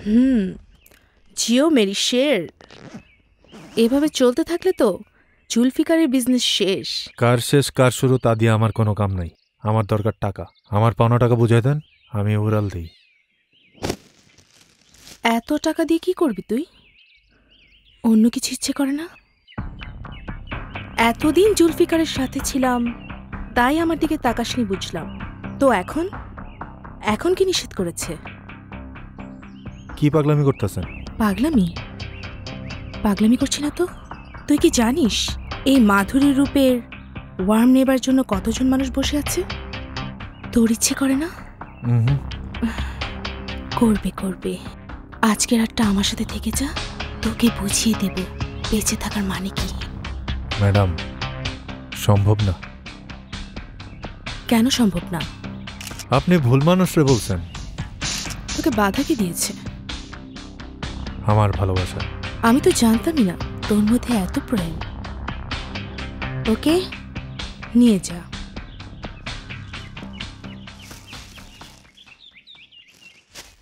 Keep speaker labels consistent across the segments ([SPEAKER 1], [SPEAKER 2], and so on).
[SPEAKER 1] হুম, Jio Mary শের। এভাবে চলতে থাকলে তো জুলফিকারের বিজনেস শেষ।
[SPEAKER 2] কার শেষ কার শুরু তা দিয়ে আমার কোনো কাম নাই। আমার দরকার টাকা। আমার পাওনা টাকা বুঝাই দেন, আমি উড়াল দিই।
[SPEAKER 1] এত টাকা দিয়ে কি করবি তুই? অন্য কিছু ইচ্ছে করে না? এতদিন জুলফিকারের সাথে ছিলাম, তাই আমার দিকে তাকাসনি বুঝলাম। তো এখন এখন কি নিষেধ করেছে?
[SPEAKER 2] কি পাগলামি করতেছেন?
[SPEAKER 1] পাগলামি? পাগলামি করছি না তো। তুই কি জানিস এই মাধুরী রূপের ওয়ার্ম নেবার জন্য কতজন মানুষ বসে আছে? তোর ইচ্ছে করে না? করবে করবে। আজকে রাতটা আমার সাথে থেকে যা, তোকে বুঝিয়ে দেব বেঁচে থাকার মানে কি।
[SPEAKER 2] ম্যাডাম, সম্ভব না।
[SPEAKER 1] কেন সম্ভব না?
[SPEAKER 2] আপনি ভুল মানুষরে বলছেন।
[SPEAKER 1] তোকে বাধা কি দিয়েছে?
[SPEAKER 2] আমার ভালোবাসা।
[SPEAKER 1] আমি তো জানতামই না তোর মধ্যে এত প্রেম। ওকে, নিয়ে যা।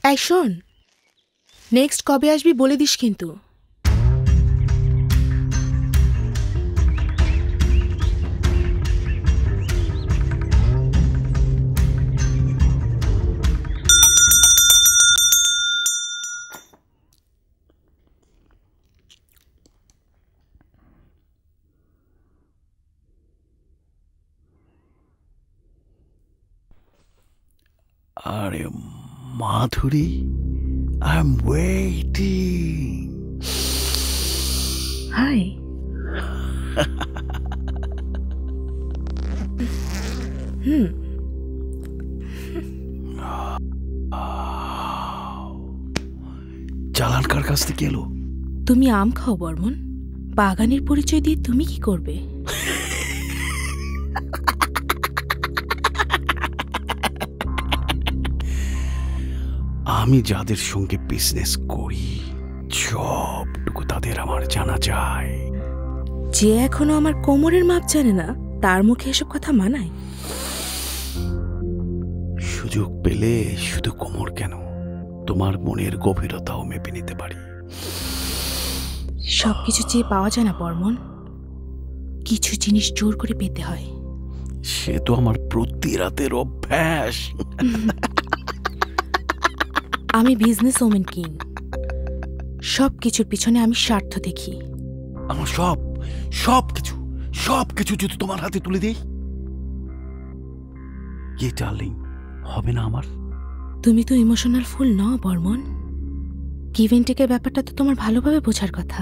[SPEAKER 1] এই শোন, নেক্সট কবে আসবি বলে দিস কিন্তু।
[SPEAKER 3] আরে মাধুরী, আই এম ওয়েটিং।
[SPEAKER 1] হাই।
[SPEAKER 3] চালান কার কাছ থেকে এলো?
[SPEAKER 1] তুমি আম খাও বর্মন। বাগানের পরিচয় দিয়ে তুমি কি করবে?
[SPEAKER 3] আমি যাদের সঙ্গে বিজনেস করি সবটুকু তাদের আমার জানা যায়।
[SPEAKER 1] যে এখনো আমার কোমরের মাপ জানে না, তার মুখে এসব কথা মানায়?
[SPEAKER 3] সুযোগ পেলে শুধু কোমর কেন, তোমার মনের গভীরতাও মেপে নিতে পারি।
[SPEAKER 1] সবকিছু চেয়ে পাওয়া যায় না বর্মন, কিছু জিনিস জোর করে পেতে হয়।
[SPEAKER 3] সে তো আমার প্রতি রাতের অভ্যাস।
[SPEAKER 1] আমি বিজনেস ওমেন কিং। সবকিছুর পিছনে আমি স্বার্থ দেখি।
[SPEAKER 3] আমার সবকিছু যদি তোমার হাতে তুলে দেই, কি ডার্লিং, হবে না আমার?
[SPEAKER 1] তুমি তো ইমোশনাল ফুল নও বর্মন। গিভ এন্ড টেকের ব্যাপারটা তো তোমার ভালোভাবে বোঝার কথা।